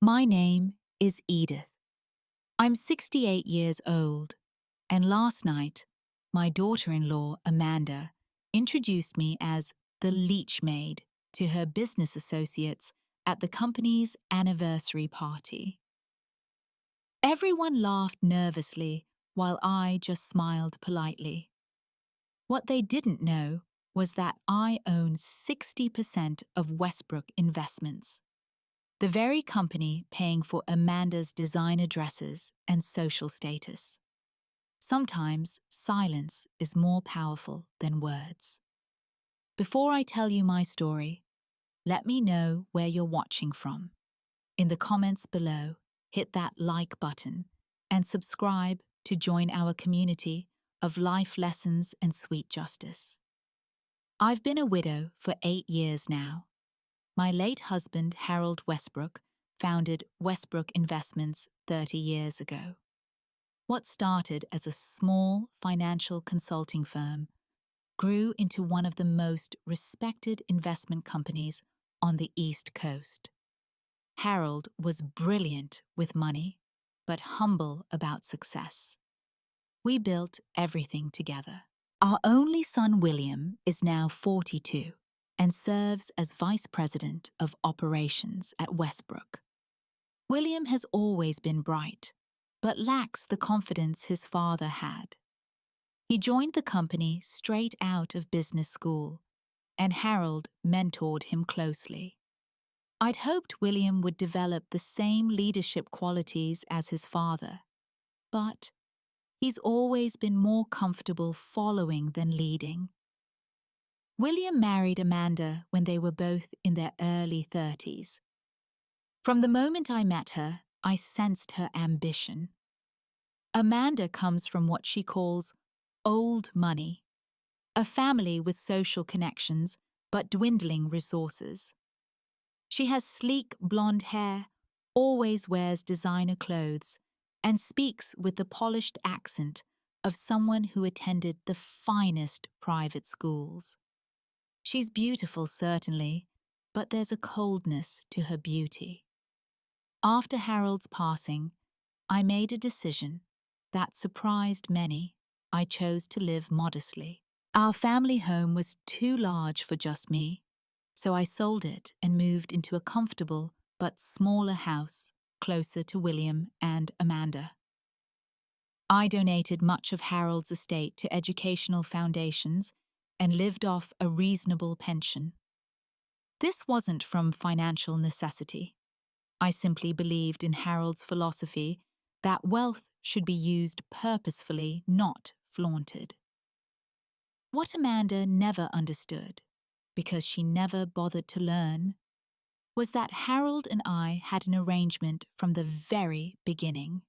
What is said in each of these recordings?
My name is Edith. I'm 68 years old, and last night, my daughter-in-law, Amanda, introduced me as the leech maid to her business associates at the company's anniversary party. Everyone laughed nervously while I just smiled politely. What they didn't know was that I own 60% of Westbrook Investments, the very company paying for Amanda's designer dresses and social status. Sometimes silence is more powerful than words. Before I tell you my story, let me know where you're watching from. In the comments below, hit that like button and subscribe to join our community of life lessons and sweet justice. I've been a widow for 8 years now. My late husband, Harold Westbrook, founded Westbrook Investments 30 years ago. What started as a small financial consulting firm grew into one of the most respected investment companies on the East Coast. Harold was brilliant with money, but humble about success. We built everything together. Our only son, William, is now 42 and serves as Vice President of Operations at Westbrook. William has always been bright, but lacks the confidence his father had. He joined the company straight out of business school, and Harold mentored him closely. I'd hoped William would develop the same leadership qualities as his father, but he's always been more comfortable following than leading. William married Amanda when they were both in their early 30s. From the moment I met her, I sensed her ambition. Amanda comes from what she calls old money, a family with social connections but dwindling resources. She has sleek blonde hair, always wears designer clothes, and speaks with the polished accent of someone who attended the finest private schools. She's beautiful, certainly, but there's a coldness to her beauty. After Harold's passing, I made a decision that surprised many. I chose to live modestly. Our family home was too large for just me, so I sold it and moved into a comfortable but smaller house closer to William and Amanda. I donated much of Harold's estate to educational foundations and lived off a reasonable pension. This wasn't from financial necessity. I simply believed in Harold's philosophy that wealth should be used purposefully, not flaunted. What Amanda never understood, because she never bothered to learn, was that Harold and I had an arrangement from the very beginning.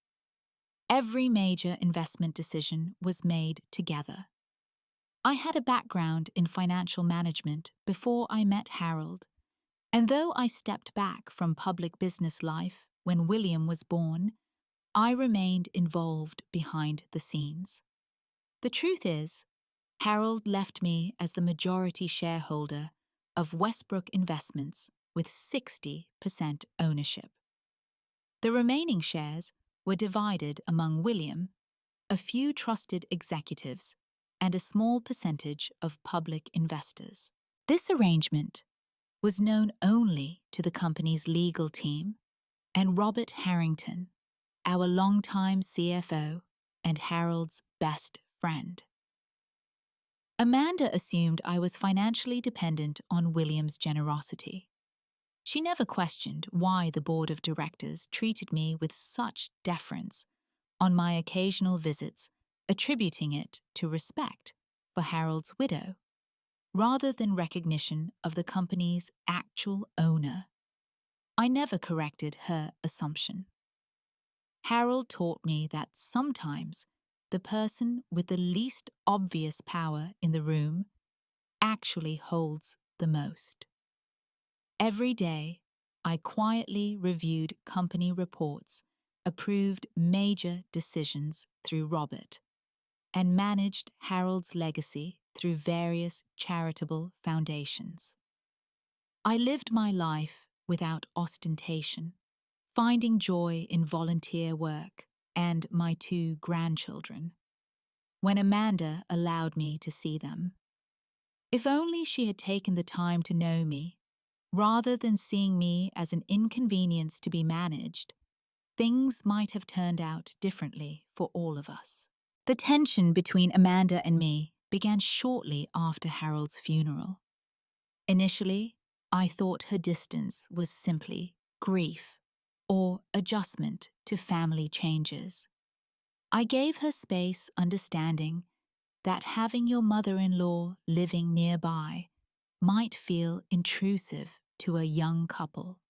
Every major investment decision was made together. I had a background in financial management before I met Harold, and though I stepped back from public business life when William was born, I remained involved behind the scenes. The truth is, Harold left me as the majority shareholder of Westbrook Investments with 60% ownership. The remaining shares were divided among William, a few trusted executives, and a small percentage of public investors. This arrangement was known only to the company's legal team and Robert Harrington, our longtime CFO and Harold's best friend. Amanda assumed I was financially dependent on William's generosity. She never questioned why the board of directors treated me with such deference on my occasional visits, attributing it to respect for Harold's widow, rather than recognition of the company's actual owner. I never corrected her assumption. Harold taught me that sometimes the person with the least obvious power in the room actually holds the most. Every day, I quietly reviewed company reports, approved major decisions through Robert, and managed Harold's legacy through various charitable foundations. I lived my life without ostentation, finding joy in volunteer work, and my 2 grandchildren, when Amanda allowed me to see them. If only she had taken the time to know me, rather than seeing me as an inconvenience to be managed, things might have turned out differently for all of us. The tension between Amanda and me began shortly after Harold's funeral. Initially, I thought her distance was simply grief or adjustment to family changes. I gave her space, understanding that having your mother-in-law living nearby might feel intrusive to a young couple.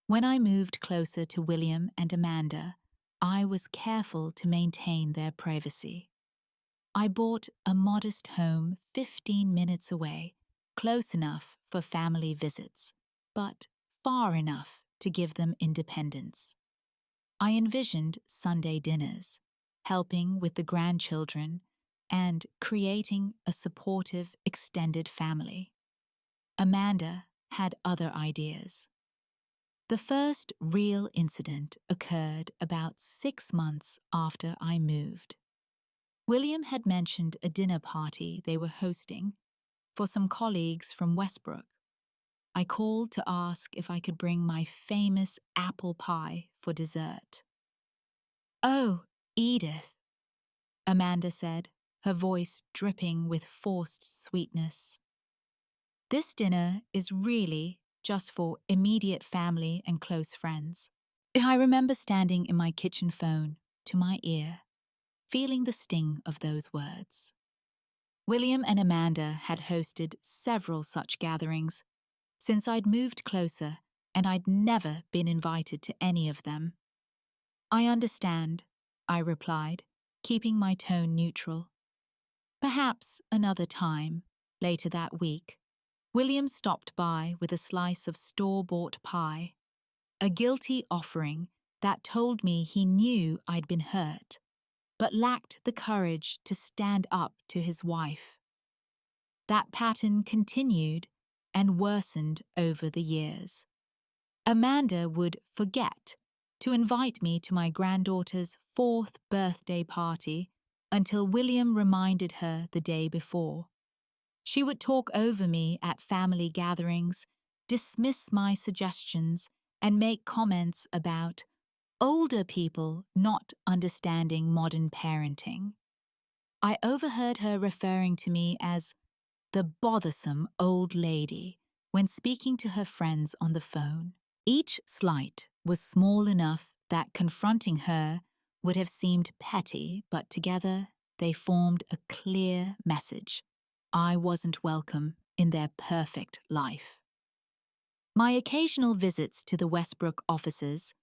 When I moved closer to William and Amanda, I was careful to maintain their privacy. I bought a modest home 15 minutes away, close enough for family visits, but far enough to give them independence. I envisioned Sunday dinners, helping with the grandchildren, and creating a supportive, extended family. Amanda had other ideas. The first real incident occurred about 6 months after I moved. William had mentioned a dinner party they were hosting for some colleagues from Westbrook. I called to ask if I could bring my famous apple pie for dessert. "Oh, Edith," Amanda said, her voice dripping with forced sweetness. "This dinner is really just for immediate family and close friends." I remember standing in my kitchen phone to my ear, feeling the sting of those words. William and Amanda had hosted several such gatherings since I'd moved closer, and I'd never been invited to any of them. "I understand," I replied, keeping my tone neutral. Perhaps another time, later that week, William stopped by with a slice of store-bought pie, a guilty offering that told me he knew I'd been hurt, but lacked the courage to stand up to his wife. That pattern continued and worsened over the years. Amanda would forget to invite me to my granddaughter's 4th birthday party until William reminded her the day before. She would talk over me at family gatherings, dismiss my suggestions, and make comments about older people not understanding modern parenting. I overheard her referring to me as the bothersome old lady when speaking to her friends on the phone. Each slight was small enough that confronting her would have seemed petty, but together they formed a clear message. I wasn't welcome in their perfect life. My occasional visits to the Westbrook offices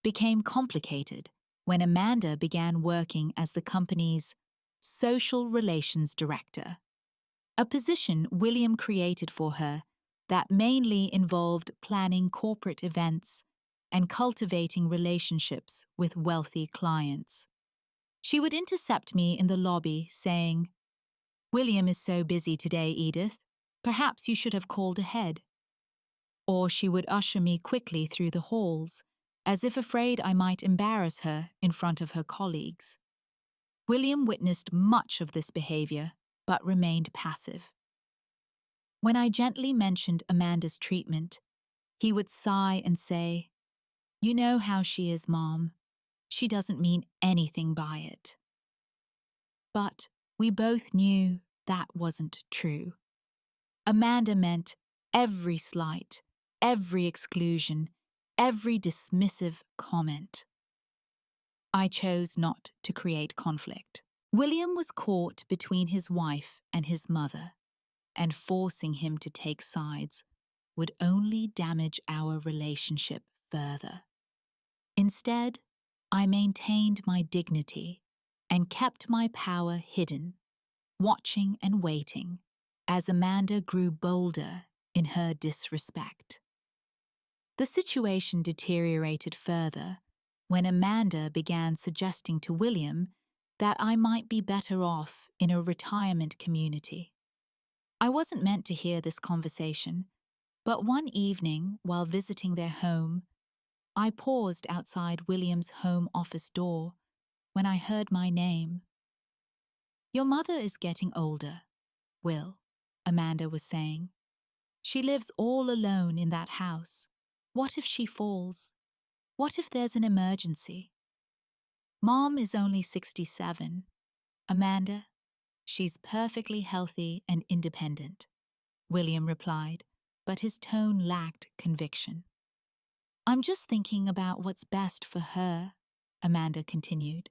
became complicated when Amanda began working as the company's social relations director, a position William created for her that mainly involved planning corporate events and cultivating relationships with wealthy clients. She would intercept me in the lobby saying, "William is so busy today, Edith. Perhaps you should have called ahead." Or she would usher me quickly through the halls, as if afraid I might embarrass her in front of her colleagues. William witnessed much of this behavior, but remained passive. When I gently mentioned Amanda's treatment, he would sigh and say, "You know how she is, Mom. She doesn't mean anything by it." But we both knew that wasn't true. Amanda meant every slight, every exclusion, every dismissive comment. I chose not to create conflict. William was caught between his wife and his mother, and forcing him to take sides would only damage our relationship further. Instead, I maintained my dignity and kept my power hidden, watching and waiting as Amanda grew bolder in her disrespect. The situation deteriorated further when Amanda began suggesting to William that I might be better off in a retirement community. I wasn't meant to hear this conversation, but one evening while visiting their home, I paused outside William's home office door when I heard my name. "Your mother is getting older, Will," Amanda was saying. "She lives all alone in that house. What if she falls? What if there's an emergency?" "Mom is only 67. Amanda, she's perfectly healthy and independent," William replied, but his tone lacked conviction. "I'm just thinking about what's best for her," Amanda continued.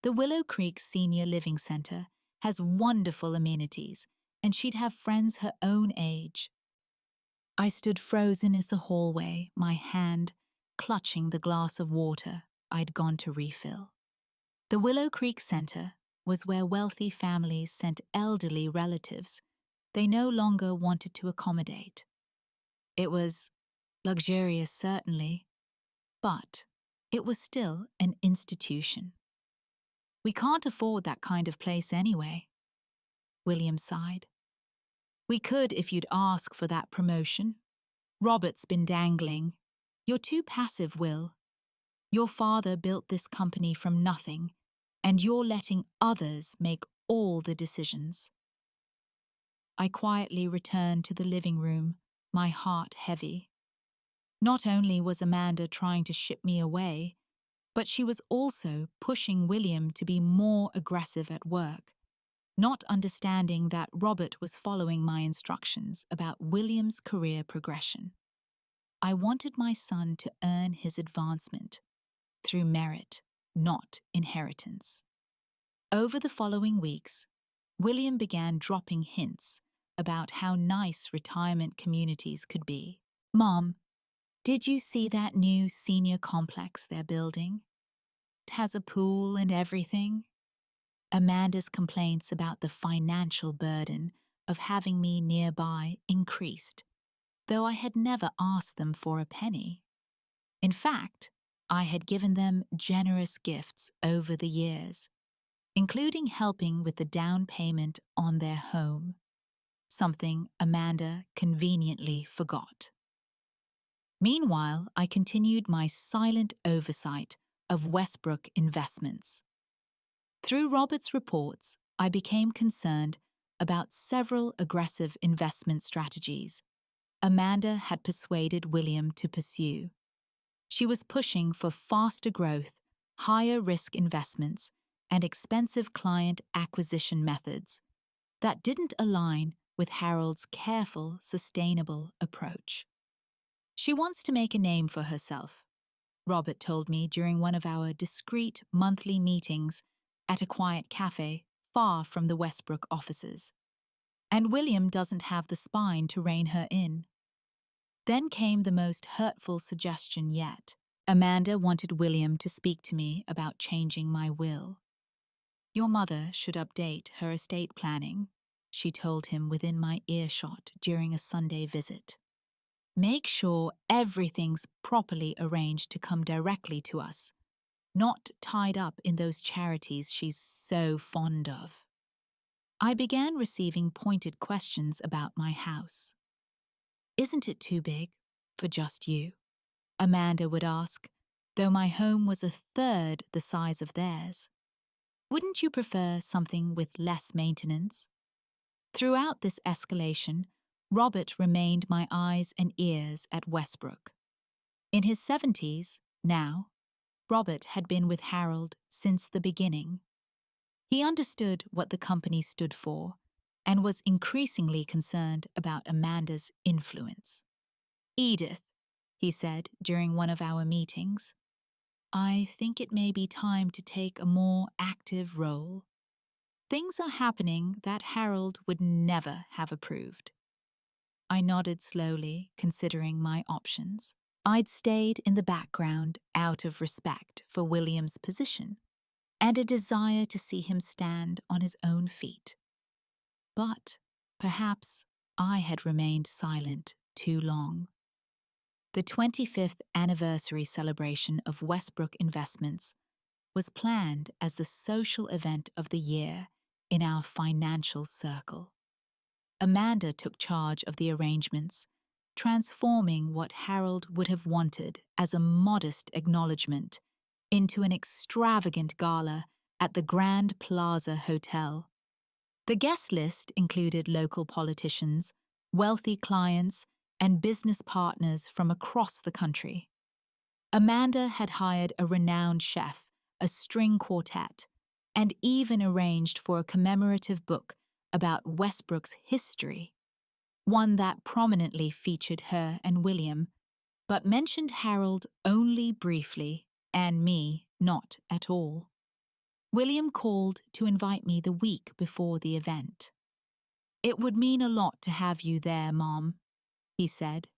"The Willow Creek Senior Living Center has wonderful amenities, and she'd have friends her own age." I stood frozen in the hallway, my hand clutching the glass of water I'd gone to refill. The Willow Creek Center was where wealthy families sent elderly relatives they no longer wanted to accommodate. It was luxurious, certainly, but it was still an institution. "We can't afford that kind of place anyway," William sighed. "We could if you'd ask for that promotion. Robert's been dangling. You're too passive, Will. Your father built this company from nothing, and you're letting others make all the decisions." I quietly returned to the living room, my heart heavy. Not only was Amanda trying to ship me away, but she was also pushing William to be more aggressive at work, not understanding that Robert was following my instructions about William's career progression. I wanted my son to earn his advancement through merit, not inheritance. Over the following weeks, William began dropping hints about how nice retirement communities could be. "Mom, did you see that new senior complex they're building? It has a pool and everything." Amanda's complaints about the financial burden of having me nearby increased, though I had never asked them for a penny. In fact, I had given them generous gifts over the years, including helping with the down payment on their home, something Amanda conveniently forgot. Meanwhile, I continued my silent oversight of Westbrook investments. Through Robert's reports, I became concerned about several aggressive investment strategies Amanda had persuaded William to pursue. She was pushing for faster growth, higher risk investments, and expensive client acquisition methods that didn't align with Harold's careful, sustainable approach. "She wants to make a name for herself," Robert told me during one of our discreet monthly meetings at a quiet cafe far from the Westbrook offices. "And William doesn't have the spine to rein her in." Then came the most hurtful suggestion yet. Amanda wanted William to speak to me about changing my will. "Your mother should update her estate planning," she told him within my earshot during a Sunday visit. "Make sure everything's properly arranged to come directly to us, not tied up in those charities she's so fond of." I began receiving pointed questions about my house. "Isn't it too big for just you?" Amanda would ask, though my home was a third the size of theirs. "Wouldn't you prefer something with less maintenance?" Throughout this escalation, Robert remained my eyes and ears at Westbrook. In his 70s, now, Robert had been with Harold since the beginning. He understood what the company stood for and was increasingly concerned about Amanda's influence. "Edith," he said during one of our meetings, "I think it may be time to take a more active role. Things are happening that Harold would never have approved." I nodded slowly, considering my options. I'd stayed in the background out of respect for William's position and a desire to see him stand on his own feet. But perhaps I had remained silent too long. The 25th anniversary celebration of Westbrook Investments was planned as the social event of the year in our financial circle. Amanda took charge of the arrangements, transforming what Harold would have wanted as a modest acknowledgement into an extravagant gala at the Grand Plaza Hotel. The guest list included local politicians, wealthy clients, and business partners from across the country. Amanda had hired a renowned chef, a string quartet, and even arranged for a commemorative book about Westbrook's history, one that prominently featured her and William, but mentioned Harold only briefly, and me not at all. William called to invite me the week before the event. "It would mean a lot to have you there, Mom," he said,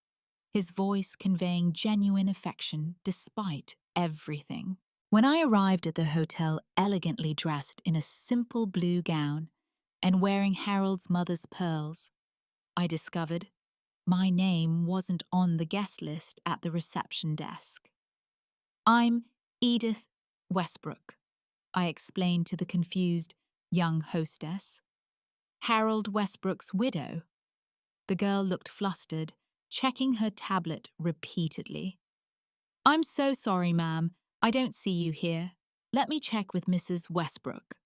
his voice conveying genuine affection despite everything. When I arrived at the hotel elegantly dressed in a simple blue gown and wearing Harold's mother's pearls, I discovered my name wasn't on the guest list at the reception desk. "I'm Edith Westbrook," I explained to the confused young hostess. "Harold Westbrook's widow." The girl looked flustered, checking her tablet repeatedly. "I'm so sorry, ma'am. I don't see you here. Let me check with Mrs. Westbrook."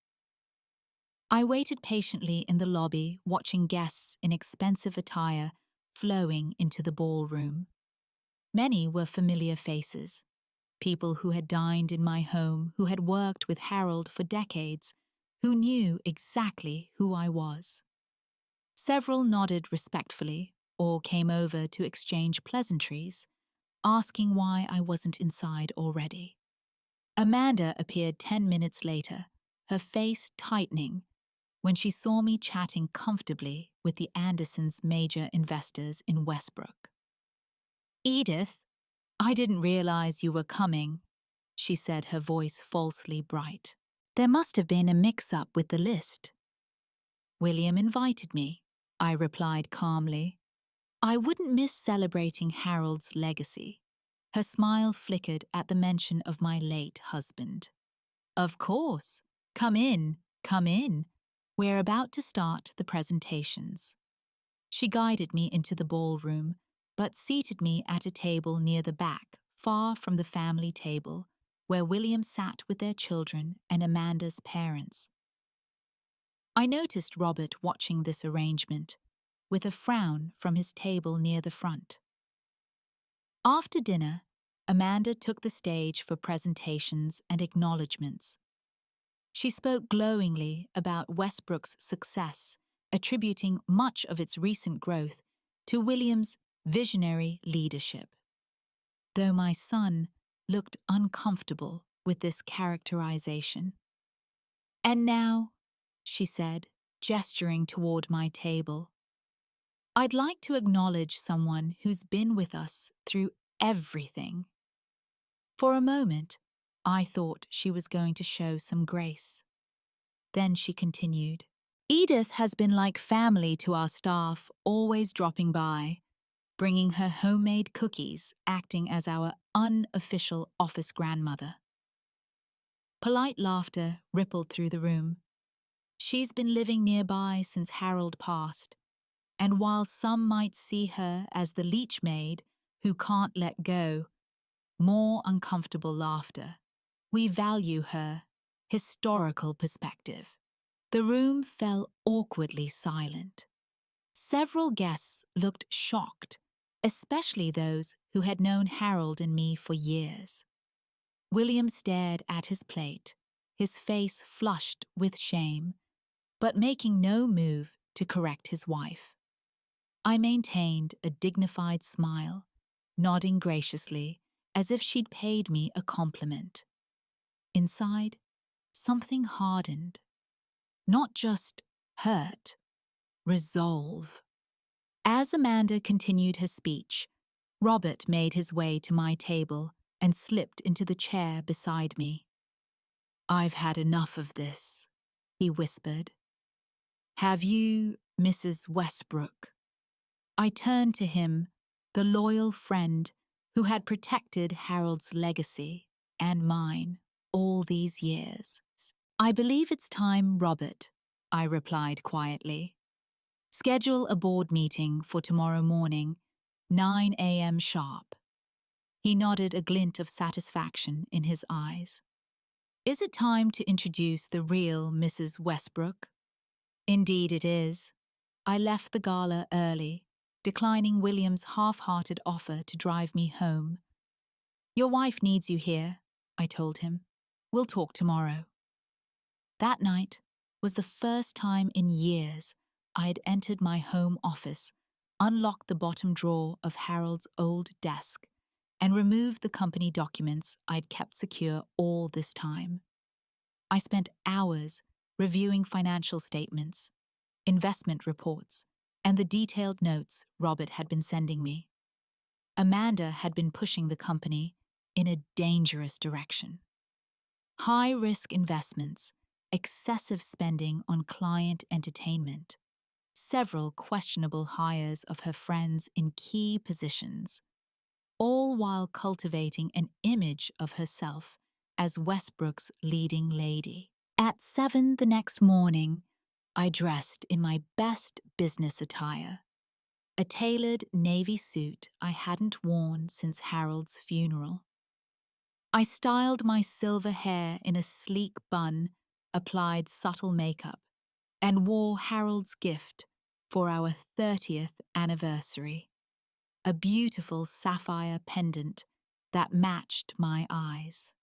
I waited patiently in the lobby, watching guests in expensive attire flowing into the ballroom. Many were familiar faces, people who had dined in my home, who had worked with Harold for decades, who knew exactly who I was. Several nodded respectfully or came over to exchange pleasantries, asking why I wasn't inside already. Amanda appeared 10 minutes later, her face tightening, when she saw me chatting comfortably with the Andersons' major investors in Westbrook. "Edith, I didn't realize you were coming," she said, her voice falsely bright. "There must have been a mix-up with the list." "William invited me," I replied calmly. "I wouldn't miss celebrating Harold's legacy." Her smile flickered at the mention of my late husband. "Of course. Come in, come in. We're about to start the presentations." She guided me into the ballroom, but seated me at a table near the back, far from the family table, where William sat with their children and Amanda's parents. I noticed Robert watching this arrangement, with a frown from his table near the front. After dinner, Amanda took the stage for presentations and acknowledgements. She spoke glowingly about Westbrook's success, attributing much of its recent growth to William's visionary leadership. Though my son looked uncomfortable with this characterization. "And now," she said, gesturing toward my table, "I'd like to acknowledge someone who's been with us through everything." For a moment, I thought she was going to show some grace. Then she continued, "Edith has been like family to our staff, always dropping by, bringing her homemade cookies, acting as our unofficial office grandmother." Polite laughter rippled through the room. She's been living nearby since Harold passed, and while some might see her as the leech maid who can't let go, more uncomfortable laughter, we value her historical perspective. The room fell awkwardly silent. Several guests looked shocked, especially those who had known Harold and me for years. William stared at his plate, his face flushed with shame, but making no move to correct his wife. I maintained a dignified smile, nodding graciously as if she'd paid me a compliment. Inside, something hardened. Not just hurt, resolve. As Amanda continued her speech, Robert made his way to my table and slipped into the chair beside me. "I've had enough of this," he whispered. "Have you, Mrs. Westbrook?" I turned to him, the loyal friend who had protected Harold's legacy and mine all these years. "I believe it's time, Robert," I replied quietly. "Schedule a board meeting for tomorrow morning 9 a.m. sharp. He nodded, a glint of satisfaction in his eyes. Is it time to introduce the real Mrs. Westbrook? Indeed it is. I left the gala early, declining William's half-hearted offer to drive me home. Your wife needs you here, I told him. We'll talk tomorrow. That night was the first time in years I had entered my home office, unlocked the bottom drawer of Harold's old desk, and removed the company documents I'd kept secure all this time. I spent hours reviewing financial statements, investment reports, and the detailed notes Robert had been sending me. Amanda had been pushing the company in a dangerous direction. High-risk investments, excessive spending on client entertainment, several questionable hires of her friends in key positions, all while cultivating an image of herself as Westbrook's leading lady. At 7 the next morning, I dressed in my best business attire, a tailored navy suit I hadn't worn since Harold's funeral. I styled my silver hair in a sleek bun, applied subtle makeup, and wore Harold's gift for our 30th anniversary, a beautiful sapphire pendant that matched my eyes.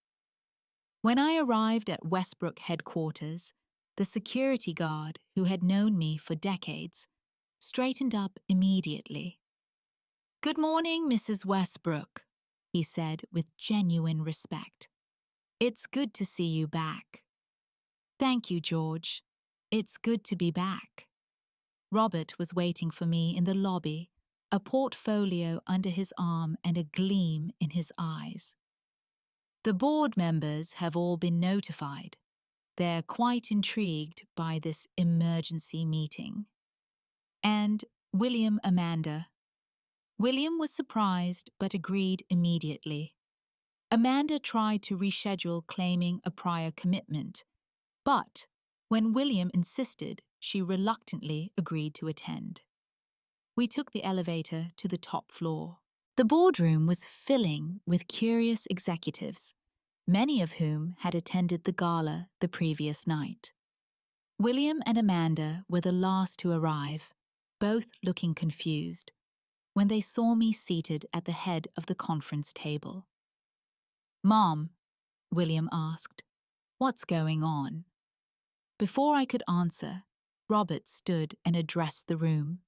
When I arrived at Westbrook headquarters, the security guard, who had known me for decades, straightened up immediately. "Good morning, Mrs. Westbrook," he said with genuine respect. "It's good to see you back." "Thank you, George. It's good to be back." Robert was waiting for me in the lobby, a portfolio under his arm and a gleam in his eyes. "The board members have all been notified. They're quite intrigued by this emergency meeting. And William, Amanda." William was surprised but agreed immediately. Amanda tried to reschedule, claiming a prior commitment, but when William insisted, she reluctantly agreed to attend. We took the elevator to the top floor. The boardroom was filling with curious executives, many of whom had attended the gala the previous night. William and Amanda were the last to arrive, both looking confused, when they saw me seated at the head of the conference table. "Mom," William asked, "what's going on?" Before I could answer, Robert stood and addressed the room.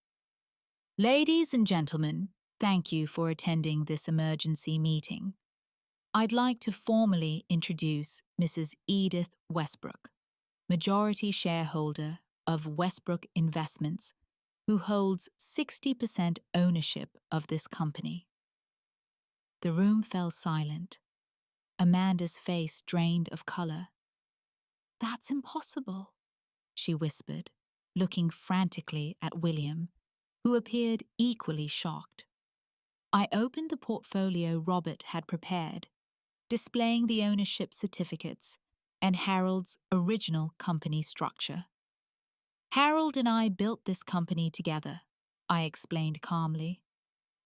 "Ladies and gentlemen, thank you for attending this emergency meeting. I'd like to formally introduce Mrs. Edith Westbrook, majority shareholder of Westbrook Investments, who holds 60% ownership of this company." The room fell silent. Amanda's face drained of color. "That's impossible," she whispered, looking frantically at William, who appeared equally shocked. I opened the portfolio Robert had prepared, displaying the ownership certificates and Harold's original company structure. "Harold and I built this company together," I explained calmly.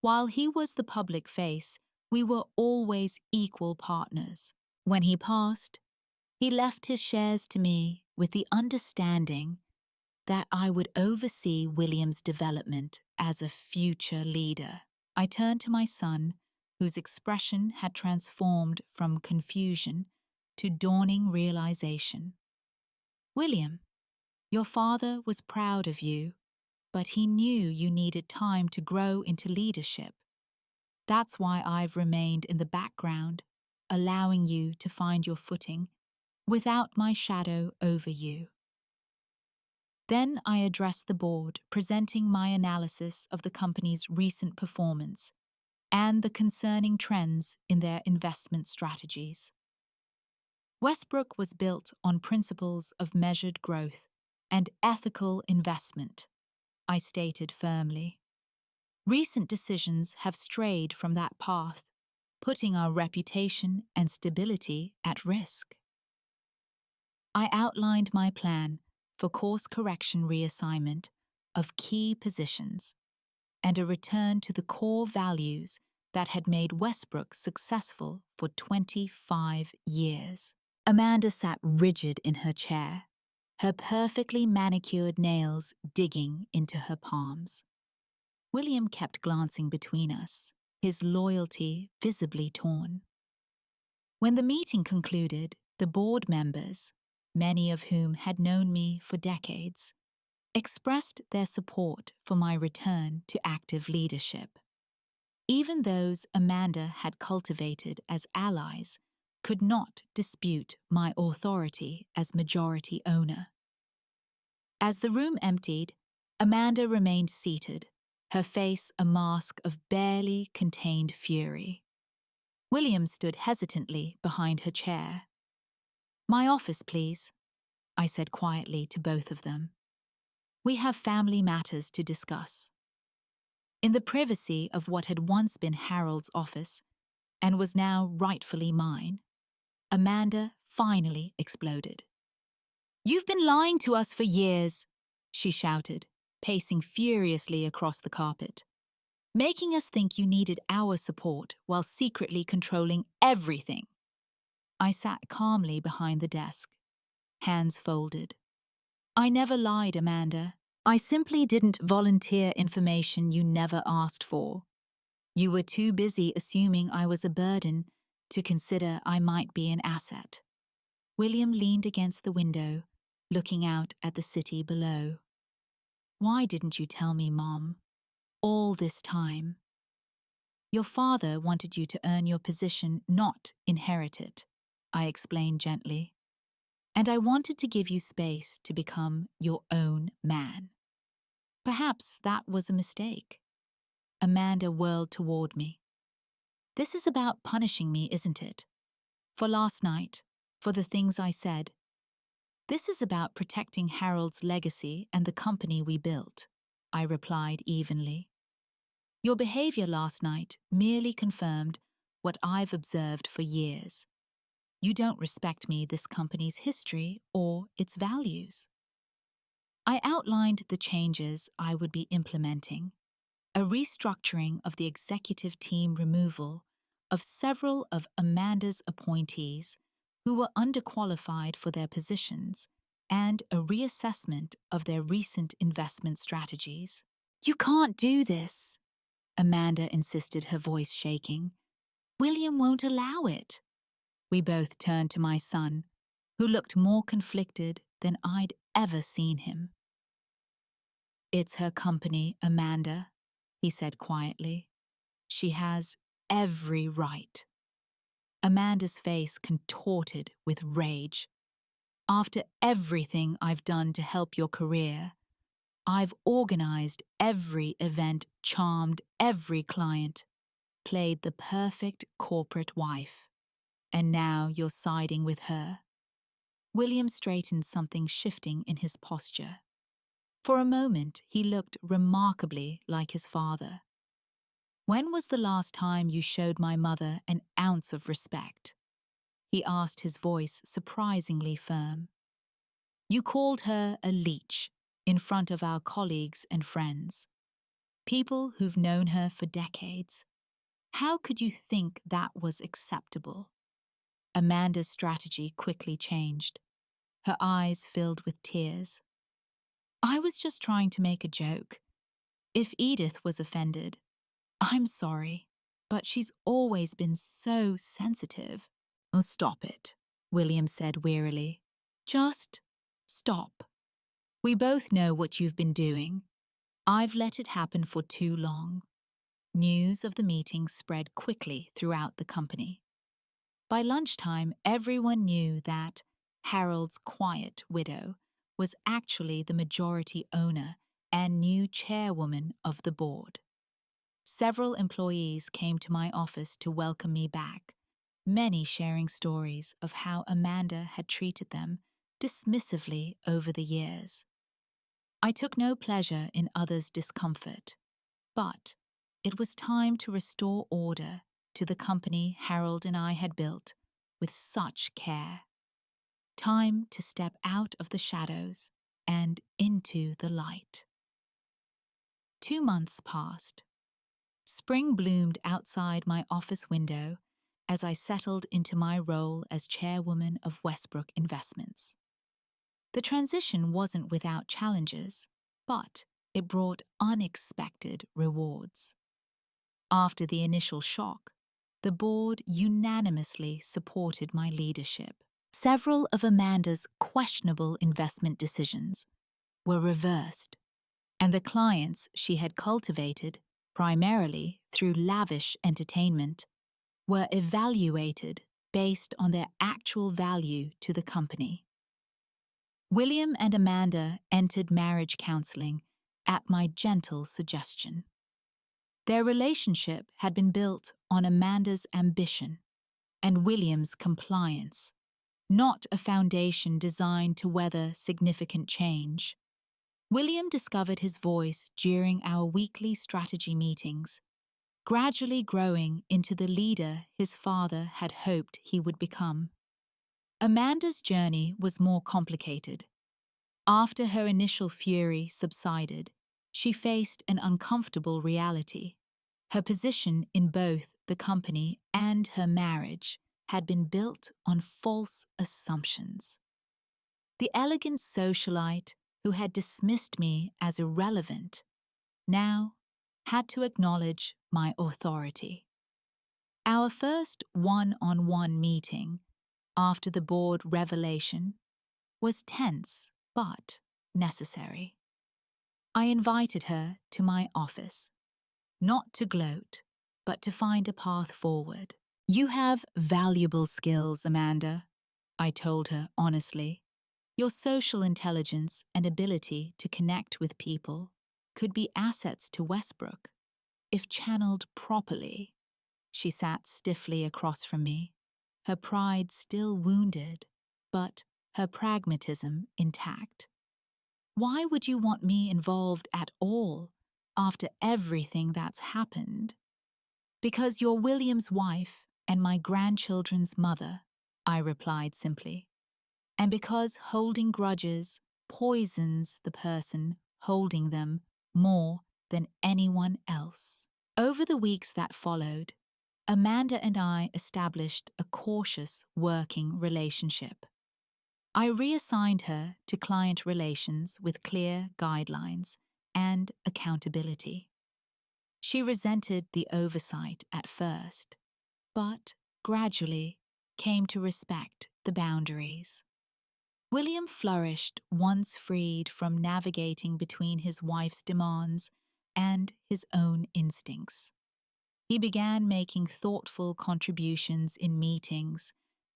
"While he was the public face, we were always equal partners. When he passed, he left his shares to me with the understanding that I would oversee William's development as a future leader." I turned to my son, whose expression had transformed from confusion to dawning realization. "William, your father was proud of you, but he knew you needed time to grow into leadership. That's why I've remained in the background, allowing you to find your footing without my shadow over you." Then I addressed the board, presenting my analysis of the company's recent performance and the concerning trends in their investment strategies. Westbrook was built on principles of measured growth and ethical investment, I stated firmly. Recent decisions have strayed from that path, putting our reputation and stability at risk. I outlined my plan for course correction reassignment of key positions, and a return to the core values that had made Westbrook successful for 25 years. Amanda sat rigid in her chair, her perfectly manicured nails digging into her palms. William kept glancing between us, his loyalty visibly torn. When the meeting concluded, the board members, many of whom had known me for decades, expressed their support for my return to active leadership. Even those Amanda had cultivated as allies could not dispute my authority as majority owner. As the room emptied, Amanda remained seated, her face a mask of barely contained fury. William stood hesitantly behind her chair. "My office, please," I said quietly to both of them. "We have family matters to discuss." In the privacy of what had once been Harold's office and was now rightfully mine, Amanda finally exploded. "You've been lying to us for years," she shouted, pacing furiously across the carpet, "making us think you needed our support while secretly controlling everything." I sat calmly behind the desk, hands folded. "I never lied, Amanda. I simply didn't volunteer information you never asked for. You were too busy assuming I was a burden to consider I might be an asset." William leaned against the window, looking out at the city below. "Why didn't you tell me, Mom? All this time." "Your father wanted you to earn your position, not inherit it," I explained gently. "And I wanted to give you space to become your own man." "Perhaps that was a mistake." Amanda whirled toward me. "This is about punishing me, isn't it? For last night, for the things I said. This is about protecting Harold's legacy and the company we built," I replied evenly. "Your behavior last night merely confirmed what I've observed for years. You don't respect me, this company's history, or its values." I outlined the changes I would be implementing: a restructuring of the executive team, removal of several of Amanda's appointees who were underqualified for their positions, and a reassessment of their recent investment strategies. "You can't do this," Amanda insisted, her voice shaking. "William won't allow it." We both turned to my son, who looked more conflicted than I'd ever seen him. "It's her company, Amanda," he said quietly. "She has every right." Amanda's face contorted with rage. "After everything I've done to help your career, I've organized every event, charmed every client, played the perfect corporate wife, and now you're siding with her." William straightened, something shifting in his posture. For a moment, he looked remarkably like his father. "When was the last time you showed my mother an ounce of respect?" he asked, his voice surprisingly firm. "You called her a leech in front of our colleagues and friends, people who've known her for decades. How could you think that was acceptable?" Amanda's strategy quickly changed. Her eyes filled with tears. "I was just trying to make a joke. If Edith was offended, I'm sorry, but she's always been so sensitive." "Oh, stop it," William said wearily. "Just stop. We both know what you've been doing. I've let it happen for too long." News of the meeting spread quickly throughout the company. By lunchtime, everyone knew that Harold's quiet widow was actually the majority owner and new chairwoman of the board. Several employees came to my office to welcome me back, many sharing stories of how Amanda had treated them dismissively over the years. I took no pleasure in others' discomfort, but it was time to restore order to the company Harold and I had built with such care. Time to step out of the shadows and into the light. 2 months passed. Spring bloomed outside my office window as I settled into my role as chairwoman of Westbrook Investments. The transition wasn't without challenges, but it brought unexpected rewards. After the initial shock, the board unanimously supported my leadership. Several of Amanda's questionable investment decisions were reversed, and the clients she had cultivated, primarily through lavish entertainment, were evaluated based on their actual value to the company. William and Amanda entered marriage counseling at my gentle suggestion. Their relationship had been built on Amanda's ambition and William's compliance, not a foundation designed to weather significant change. William discovered his voice during our weekly strategy meetings, gradually growing into the leader his father had hoped he would become. Amanda's journey was more complicated. After her initial fury subsided, she faced an uncomfortable reality. Her position in both the company and her marriage had been built on false assumptions. The elegant socialite who had dismissed me as irrelevant now had to acknowledge my authority. Our first one-on-one meeting after the board revelation was tense but necessary. I invited her to my office, not to gloat, but to find a path forward. "You have valuable skills, Amanda," I told her honestly. "Your social intelligence and ability to connect with people could be assets to Westbrook if channeled properly." She sat stiffly across from me, her pride still wounded, but her pragmatism intact. "Why would you want me involved at all after everything that's happened?" "Because you're William's wife and my grandchildren's mother," I replied simply. "And because holding grudges poisons the person holding them more than anyone else." Over the weeks that followed, Amanda and I established a cautious working relationship. I reassigned her to client relations with clear guidelines and accountability. She resented the oversight at first, but gradually came to respect the boundaries. William flourished once freed from navigating between his wife's demands and his own instincts. He began making thoughtful contributions in meetings,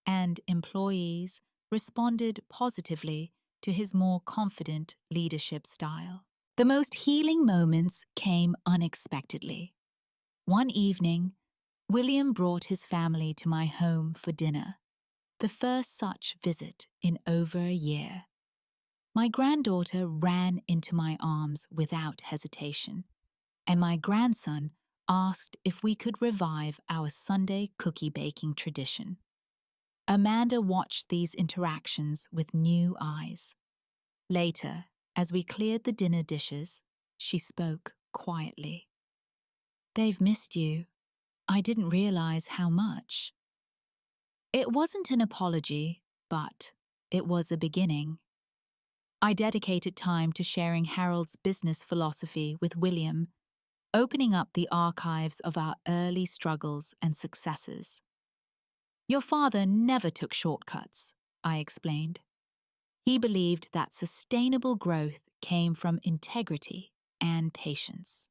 and employees responded positively to his more confident leadership style. The most healing moments came unexpectedly. One evening, William brought his family to my home for dinner, the first such visit in over a year. My granddaughter ran into my arms without hesitation, and my grandson asked if we could revive our Sunday cookie baking tradition. Amanda watched these interactions with new eyes. Later, as we cleared the dinner dishes, she spoke quietly. "They've missed you. I didn't realize how much." It wasn't an apology, but it was a beginning. I dedicated time to sharing Harold's business philosophy with William, opening up the archives of our early struggles and successes. "Your father never took shortcuts," I explained. "He believed that sustainable growth came from integrity and patience."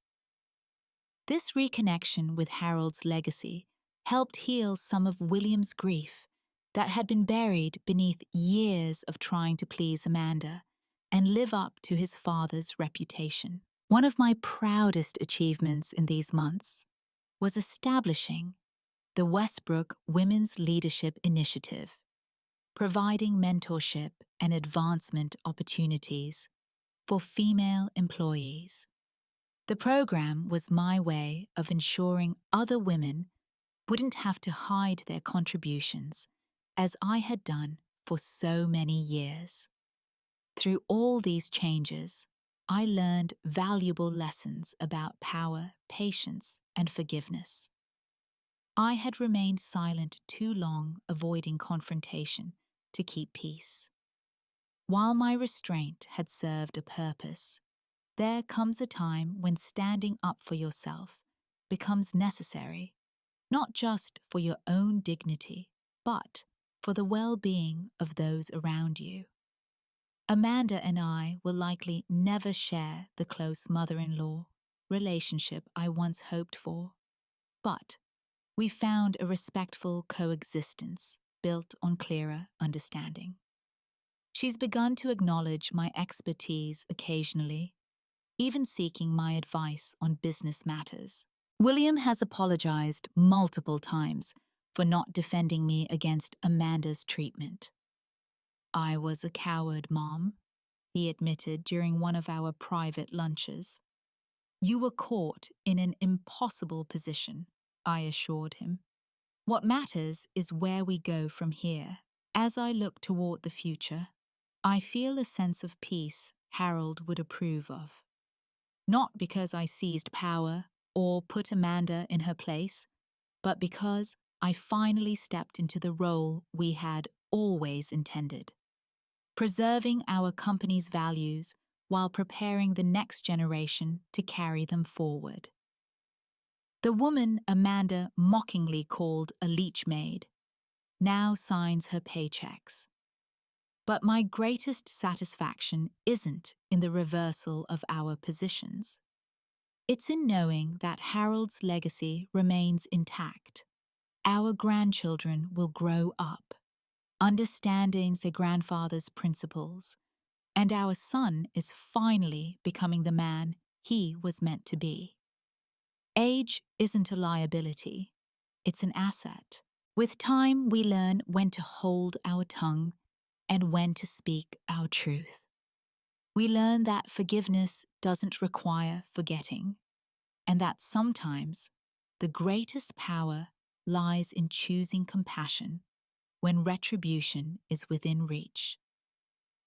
This reconnection with Harold's legacy helped heal some of William's grief that had been buried beneath years of trying to please Amanda and live up to his father's reputation. One of my proudest achievements in these months was establishing the Westbrook Women's Leadership Initiative, providing mentorship and advancement opportunities for female employees. The program was my way of ensuring other women wouldn't have to hide their contributions, as I had done for so many years. Through all these changes, I learned valuable lessons about power, patience, and forgiveness. I had remained silent too long, avoiding confrontation to keep peace. While my restraint had served a purpose, there comes a time when standing up for yourself becomes necessary, not just for your own dignity, but for the well-being of those around you. Amanda and I will likely never share the close mother-in-law relationship I once hoped for, but we found a respectful coexistence built on clearer understanding. She's begun to acknowledge my expertise occasionally, even seeking my advice on business matters. William has apologized multiple times for not defending me against Amanda's treatment. "I was a coward, Mom," he admitted during one of our private lunches. "You were caught in an impossible position," I assured him. "What matters is where we go from here." As I look toward the future, I feel a sense of peace Harold would approve of. Not because I seized power or put Amanda in her place, but because I finally stepped into the role we had always intended, preserving our company's values while preparing the next generation to carry them forward. The woman Amanda mockingly called a leech maid now signs her paychecks. But my greatest satisfaction isn't in the reversal of our positions. It's in knowing that Harold's legacy remains intact. Our grandchildren will grow up, understanding their grandfather's principles, and our son is finally becoming the man he was meant to be. Age isn't a liability, it's an asset. With time, we learn when to hold our tongue and when to speak our truth. We learn that forgiveness doesn't require forgetting, and that sometimes the greatest power lies in choosing compassion when retribution is within reach.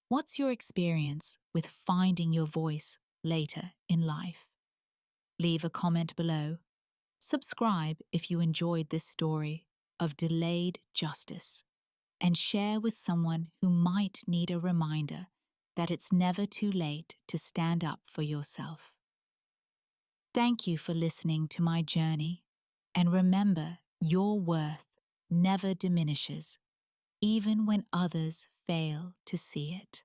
What's your experience with finding your voice later in life? Leave a comment below. Subscribe if you enjoyed this story of delayed justice, and share with someone who might need a reminder that it's never too late to stand up for yourself. Thank you for listening to my journey, and remember, your worth never diminishes, even when others fail to see it.